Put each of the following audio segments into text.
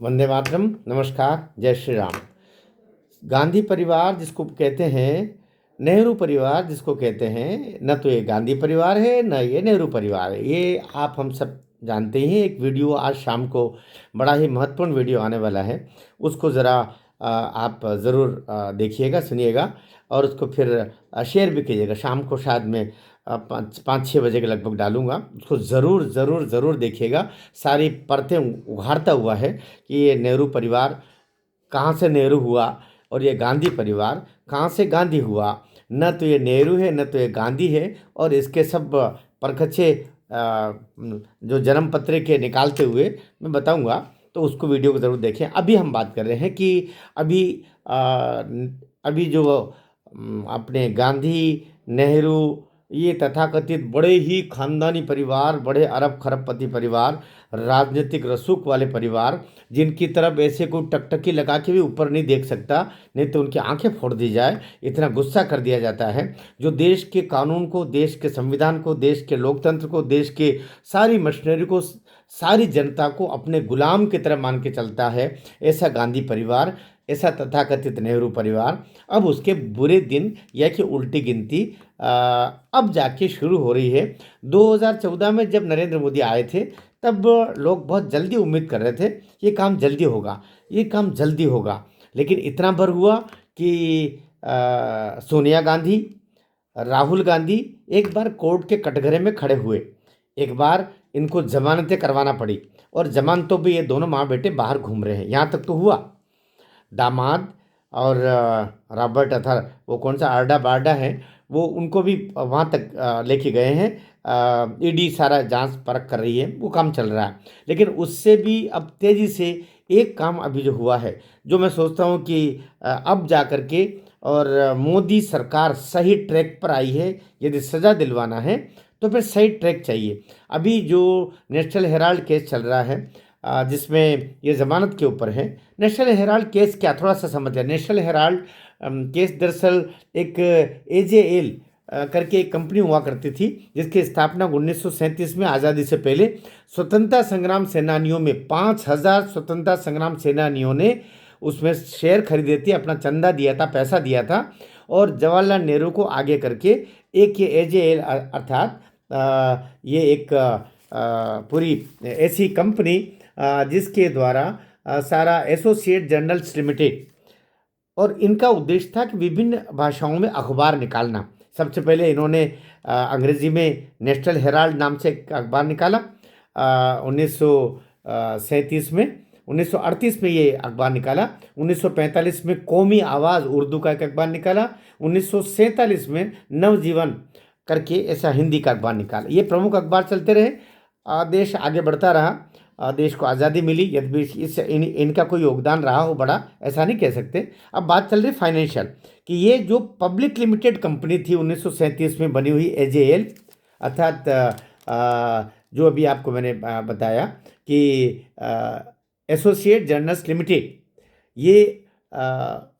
वंदे मातरम। नमस्कार, जय श्री राम। गांधी परिवार जिसको कहते हैं, नेहरू परिवार जिसको कहते हैं, न तो ये गांधी परिवार है न ये नेहरू परिवार है। ये आप हम सब जानते ही हैं। एक वीडियो आज शाम को बड़ा ही महत्वपूर्ण वीडियो आने वाला है, उसको ज़रा आप ज़रूर देखिएगा, सुनिएगा और उसको फिर शेयर भी कीजिएगा। शाम को शायद मैं 5-6 बजे के लगभग डालूंगा। उसको ज़रूर ज़रूर ज़रूर देखिएगा। सारी परतें उघाड़ता हुआ है कि ये नेहरू परिवार कहाँ से नेहरू हुआ और ये गांधी परिवार कहाँ से गांधी हुआ। न तो ये नेहरू है न तो ये गांधी है। और इसके सब परखच्चे जो जन्म पत्र के निकालते हुए मैं बताऊंगा, तो उसको वीडियो को ज़रूर देखें। अभी हम बात कर रहे हैं कि अभी अभी जो अपने गांधी, नेहरू, ये तथाकथित बड़े ही खानदानी परिवार, बड़े अरब खरबपति परिवार, राजनीतिक रसूख वाले परिवार, जिनकी तरफ ऐसे कोई टकटकी लगा के भी ऊपर नहीं देख सकता, नहीं तो उनकी आंखें फोड़ दी जाए, इतना गुस्सा कर दिया जाता है। जो देश के कानून को, देश के संविधान को, देश के लोकतंत्र को, देश के सारी मशीनरी को, सारी जनता को अपने गुलाम की तरह मान के चलता है, ऐसा गांधी परिवार, ऐसा तथाकथित नेहरू परिवार, अब उसके बुरे दिन या कि उल्टी गिनती अब जाके शुरू हो रही है। 2014 में जब नरेंद्र मोदी आए थे, तब लोग बहुत जल्दी उम्मीद कर रहे थे ये काम जल्दी होगा, ये काम जल्दी होगा। लेकिन इतना भर हुआ कि सोनिया गांधी, राहुल गांधी एक बार कोर्ट के कटघरे में खड़े हुए। एक बार इनको जमानतें करवाना पड़ी, और जमानतों पे ये दोनों माँ बेटे बाहर घूम रहे हैं। यहाँ तक तो हुआ, दामाद और रॉबर्ट अथर, वो कौन सा आर्डा बार्डा है, वो उनको भी वहाँ तक लेके गए हैं। ईडी सारा जांच परख कर रही है, वो काम चल रहा है। लेकिन उससे भी अब तेज़ी से एक काम अभी जो हुआ है, जो मैं सोचता हूँ कि अब जा कर के और मोदी सरकार सही ट्रैक पर आई है। यदि सज़ा दिलवाना है तो फिर सही ट्रैक चाहिए। अभी जो नेशनल हेराल्ड केस चल रहा है, जिसमें ये ज़मानत के ऊपर है। नेशनल हेराल्ड केस क्या, थोड़ा सा समझ लें। नेशनल हेराल्ड केस दरअसल एक एजेएल करके एक कंपनी हुआ करती थी, जिसकी स्थापना 1937 में, आज़ादी से पहले स्वतंत्रता संग्राम सेनानियों में 5,000 स्वतंत्रता संग्राम सेनानियों ने उसमें शेयर खरीदे थे, अपना चंदा दिया था, पैसा दिया था। और जवाहरलाल नेहरू को आगे करके एक ये एजेएल अर्थात ये एक पूरी ऐसी कंपनी जिसके द्वारा सारा एसोसिएट जर्नल्स लिमिटेड, और इनका उद्देश्य था कि विभिन्न भाषाओं में अखबार निकालना। सबसे पहले इन्होंने अंग्रेजी में नेशनल हेराल्ड नाम से एक अखबार निकाला 1937 में। 1938 में ये अखबार निकाला। 1945 में कौमी आवाज़ उर्दू का एक अखबार निकाला। 1947 में नवजीवन करके ऐसा हिंदी का अखबार निकाला। ये प्रमुख अखबार चलते रहे। देश आगे बढ़ता रहा, देश को आज़ादी मिली। यदि भी इनका कोई योगदान रहा हो बड़ा, ऐसा नहीं कह सकते। अब बात चल रही फाइनेंशियल, कि ये जो पब्लिक लिमिटेड कंपनी थी 1937 में बनी हुई एजेएल, अर्थात जो अभी आपको मैंने बताया कि एसोसिएट जर्नल्स लिमिटेड, ये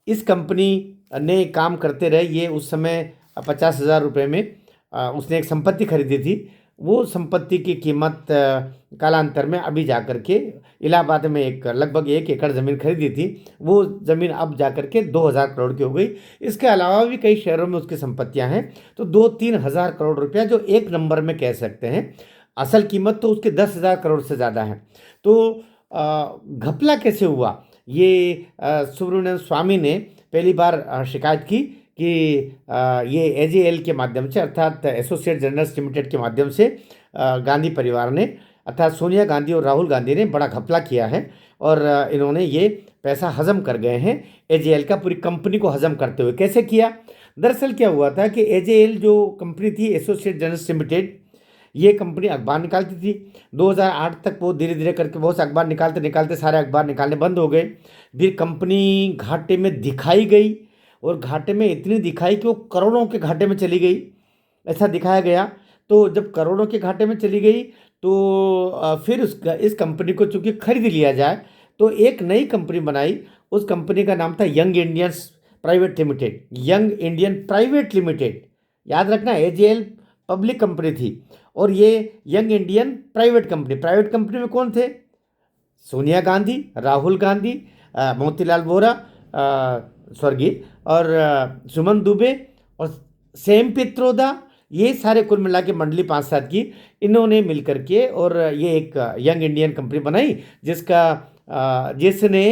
इस कंपनी ने काम करते रहे। ये उस समय 50,000 रुपये में उसने एक संपत्ति खरीदी थी। वो संपत्ति की कीमत कालांतर में अभी जाकर के इलाहाबाद में एक लगभग 1 एकड़ ज़मीन खरीदी थी, वो ज़मीन अब जाकर के 2,000 करोड़ की हो गई। इसके अलावा भी कई शहरों में उसकी संपत्तियां हैं। तो 2-3 हज़ार करोड़ रुपया जो एक नंबर में कह सकते हैं, असल कीमत तो उसके 10,000 करोड़ से ज़्यादा है। तो घपला कैसे हुआ, ये सुब्रमण्यम स्वामी ने पहली बार शिकायत की कि ये एजेएल के माध्यम से, अर्थात एसोसिएट जर्नल्स लिमिटेड के माध्यम से गांधी परिवार ने, अर्थात सोनिया गांधी और राहुल गांधी ने बड़ा घपला किया है। और इन्होंने ये पैसा हजम कर गए हैं, एजेएल का, पूरी कंपनी को हजम करते हुए। कैसे किया? दरअसल क्या हुआ था कि एजेएल जो कंपनी थी, एसोसिएट जर्नल्स लिमिटेड, ये कंपनी अखबार निकालती थी। 2008 तक वो धीरे धीरे करके बहुत से अखबार निकालते निकालते सारे अखबार निकालने बंद हो गए। फिर कंपनी घाटे में दिखाई गई, और घाटे में इतनी दिखाई कि वो करोड़ों के घाटे में चली गई, ऐसा दिखाया गया। तो जब करोड़ों के घाटे में चली गई, तो फिर इस कंपनी को चूंकि खरीद लिया जाए, तो एक नई कंपनी बनाई। उस कंपनी का नाम था young Indians private limited. Young Indian private limited, याद रखना, एजेएल पब्लिक कंपनी थी और ये young Indian private company. Private company में कौन थे? सोनिया गांधी, राहुल गांधी, मोतीलाल वोरा स्वर्गीय, और सुमन दुबे और सैम पित्रोदा, ये सारे कुल मिला के मंडली 5-7 की इन्होंने मिलकर के और ये एक यंग इंडियन कंपनी बनाई जिसने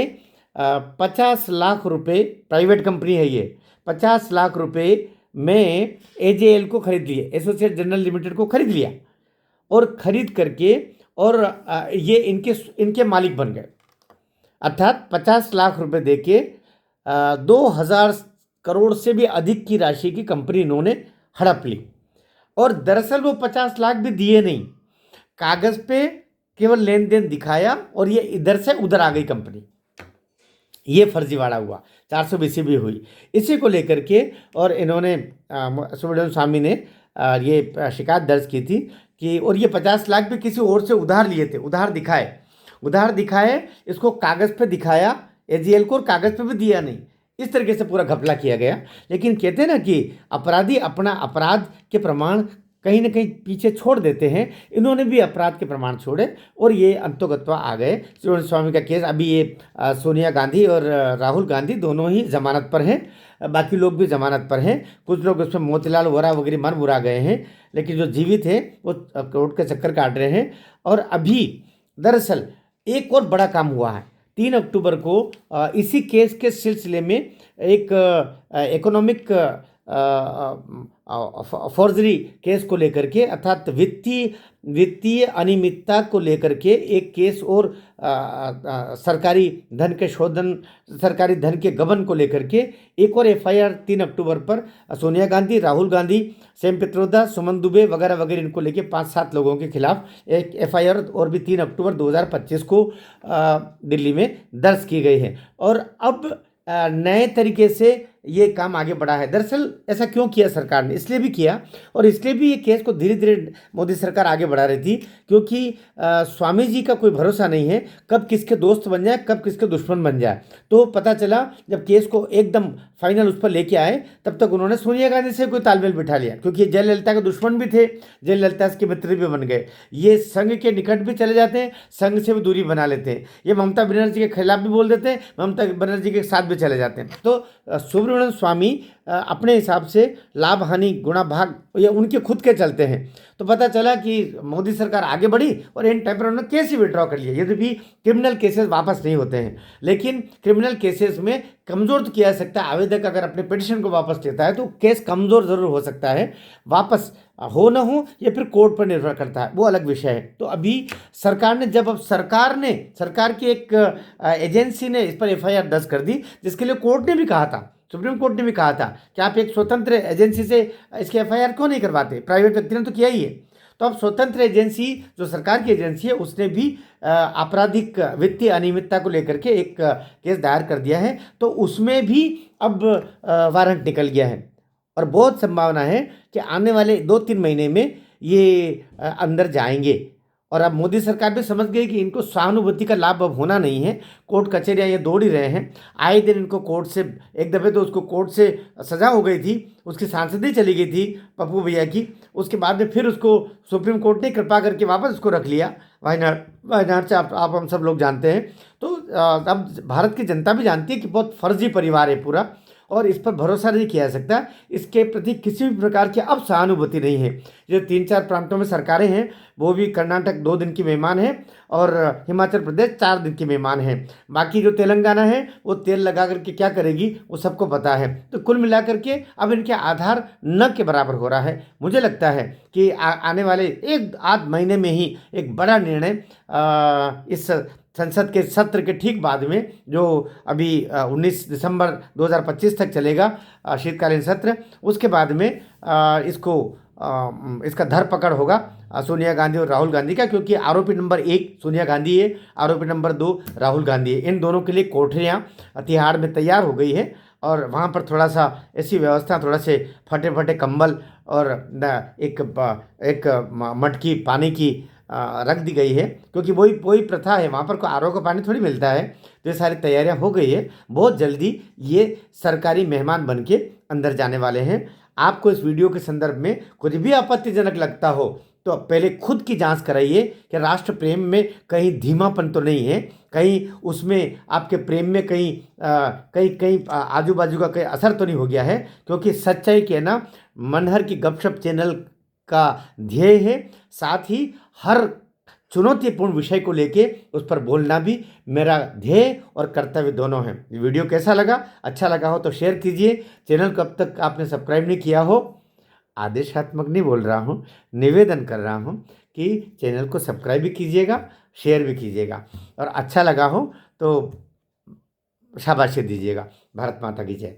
50 लाख रुपए, प्राइवेट कंपनी है ये, 50 लाख रुपए में AJL को खरीद लिए, एसोसिएट जनरल लिमिटेड को खरीद लिया, और खरीद करके और ये इनके मालिक बन गए। अर्थात 50 लाख रुपए देके 2000 करोड़ से भी अधिक की राशि की कंपनी इन्होंने हड़प ली। और दरअसल वो 50 लाख भी दिए नहीं, कागज पे केवल लेन देन दिखाया और ये इधर से उधर आ गई कंपनी। ये फर्जीवाड़ा हुआ, 420 भी हुई। इसी को लेकर के और इन्होंने सुब्रमण्यम स्वामी ने ये शिकायत दर्ज की थी कि, और ये 50 लाख भी किसी और से उधार लिए थे, उधार दिखाए, इसको कागज़ पे दिखाया AJL को और कागज़ पे भी दिया नहीं। इस तरीके से पूरा घपला किया गया। लेकिन कहते हैं ना कि अपराधी अपना अपराध के प्रमाण कहीं ना कहीं पीछे छोड़ देते हैं, इन्होंने भी अपराध के प्रमाण छोड़े और ये अंतोगत्वा आ गए। सुब्रमण्यम स्वामी का केस अभी ये सोनिया गांधी और राहुल गांधी दोनों ही जमानत पर हैं, बाकी लोग भी जमानत पर हैं। कुछ लोग उसमें मोतीलाल वोरा वगैरह मर मुरा गए हैं, लेकिन जो जीवित हैं वो कोर्ट के चक्कर काट रहे हैं। और अभी दरअसल एक और बड़ा काम हुआ है। 3 अक्टूबर को इसी केस के सिलसिले में एक इकोनॉमिक फॉर्जरी केस को लेकर के, अर्थात वित्तीय अनियमितता को लेकर के एक केस और सरकारी धन के शोधन, सरकारी धन के गबन को लेकर के एक और FIR 3 अक्टूबर पर सोनिया गांधी, राहुल गांधी, सैम पित्रोदा, सुमन दुबे वगैरह वगैरह इनको लेके 5-7 लोगों के खिलाफ एक FIR और भी 3 अक्टूबर 2025 को दिल्ली में दर्ज की गई है। और अब नए तरीके से ये काम आगे बढ़ा है। दरअसल ऐसा क्यों किया सरकार ने? इसलिए भी किया और इसलिए भी ये केस को धीरे धीरे मोदी सरकार आगे बढ़ा रही थी, क्योंकि स्वामी जी का कोई भरोसा नहीं है, कब किसके दोस्त बन जाए, कब किसके दुश्मन बन जाए। तो पता चला जब केस को एकदम फाइनल उस पर लेके आए, तब तक उन्होंने सोनिया गांधी से कोई तालमेल बिठा लिया, क्योंकि जयललिता के दुश्मन भी थे, जयललिता के मित्र भी बन गए। ये संघ के निकट भी चले जाते हैं, संघ से भी दूरी बना लेते हैं। ये ममता बनर्जी के खिलाफ भी बोल देते हैं, ममता बनर्जी के साथ भी चले जाते हैं। तो सुब्रमण्यम स्वामी अपने हिसाब से लाभ हानि गुणा भाग ये उनके खुद के चलते हैं। तो पता चला कि मोदी सरकार आगे बढ़ी और इन टाइम पर उन्होंने केस ही विड्रॉ कर लिया। यदि भी क्रिमिनल केसेस वापस नहीं होते हैं, लेकिन क्रिमिनल केसेस में कमज़ोर तो किया जा सकता है। आवेदक अगर अपने पिटिशन को वापस लेता है तो केस कमज़ोर ज़रूर हो सकता है, वापस हो ना हो ये फिर कोर्ट पर निर्भर करता है, वो अलग विषय है। तो अभी सरकार ने जब, अब सरकार की एक एजेंसी ने इस पर FIR दर्ज कर दी, जिसके लिए कोर्ट ने भी कहा था, सुप्रीम कोर्ट ने भी कहा था कि आप एक स्वतंत्र एजेंसी से इसके FIR क्यों नहीं करवाते, प्राइवेट व्यक्ति ने तो किया ही है। तो अब स्वतंत्र एजेंसी जो सरकार की एजेंसी है उसने भी आपराधिक वित्तीय अनियमितता को लेकर के एक केस दायर कर दिया है। तो उसमें भी अब वारंट निकल गया है और बहुत संभावना है कि आने वाले 2-3 महीने में ये अंदर जाएंगे। और अब मोदी सरकार भी समझ गई कि इनको सहानुभूति का लाभ अब होना नहीं है, कोर्ट कचहरियाँ ये दौड़ ही रहे हैं। आए दिन इनको कोर्ट से, एक दफ़े तो उसको कोर्ट से सज़ा हो गई थी, उसकी सांसदी चली गई थी पप्पू भैया की, उसके बाद में फिर उसको सुप्रीम कोर्ट ने कृपा करके वापस उसको रख लिया वायनाड से, आप हम सब लोग जानते हैं। तो अब भारत की जनता भी जानती है कि बहुत फर्जी परिवार है पूरा, और इस पर भरोसा नहीं किया जा सकता। इसके प्रति किसी भी प्रकार की अब सहानुभूति नहीं है। जो 3-4 प्रांतों में सरकारें हैं, वो भी कर्नाटक 2 दिन की मेहमान है और हिमाचल प्रदेश 4 दिन की मेहमान है। बाकी जो तेलंगाना है वो तेल लगा करके क्या करेगी वो सबको पता है। तो कुल मिलाकर के अब इनके आधार न के बराबर हो रहा है। मुझे लगता है कि आने वाले 1-8 महीने में ही एक बड़ा निर्णय इस संसद के सत्र के ठीक बाद में, जो अभी 19 दिसंबर 2025 तक चलेगा शीतकालीन सत्र, उसके बाद में इसका धरपकड़ होगा सोनिया गांधी और राहुल गांधी का, क्योंकि आरोपी नंबर 1 सोनिया गांधी है, आरोपी नंबर 2 राहुल गांधी है। इन दोनों के लिए कोठरियाँ तिहाड़ में तैयार हो गई है और वहाँ पर थोड़ा सा ऐसी व्यवस्था, थोड़ा से फटे कंबल और एक मटकी पानी की रख दी गई है, क्योंकि वही प्रथा है, वहाँ पर कोई RO का पानी थोड़ी मिलता है। तो ये सारी तैयारियां हो गई है, बहुत जल्दी ये सरकारी मेहमान बन के अंदर जाने वाले हैं। आपको इस वीडियो के संदर्भ में कुछ भी आपत्तिजनक लगता हो तो पहले खुद की जांच कराइए कि राष्ट्र प्रेम में कहीं धीमापन तो नहीं है, कहीं उसमें आपके प्रेम में कहीं आजू बाजू का कहीं असर तो नहीं हो गया है। क्योंकि सच्चाई के ना मनहर की गपशप चैनल का ध्येय है, साथ ही हर चुनौतीपूर्ण विषय को लेके उस पर बोलना भी मेरा ध्येय और कर्तव्य दोनों है। वीडियो कैसा लगा? अच्छा लगा हो तो शेयर कीजिए। चैनल को अब तक आपने सब्सक्राइब नहीं किया हो, आदेशात्मक नहीं बोल रहा हूँ, निवेदन कर रहा हूँ कि चैनल को सब्सक्राइब भी कीजिएगा, शेयर भी कीजिएगा, और अच्छा लगा हो तो शाबाशी दीजिएगा। भारत माता की जय।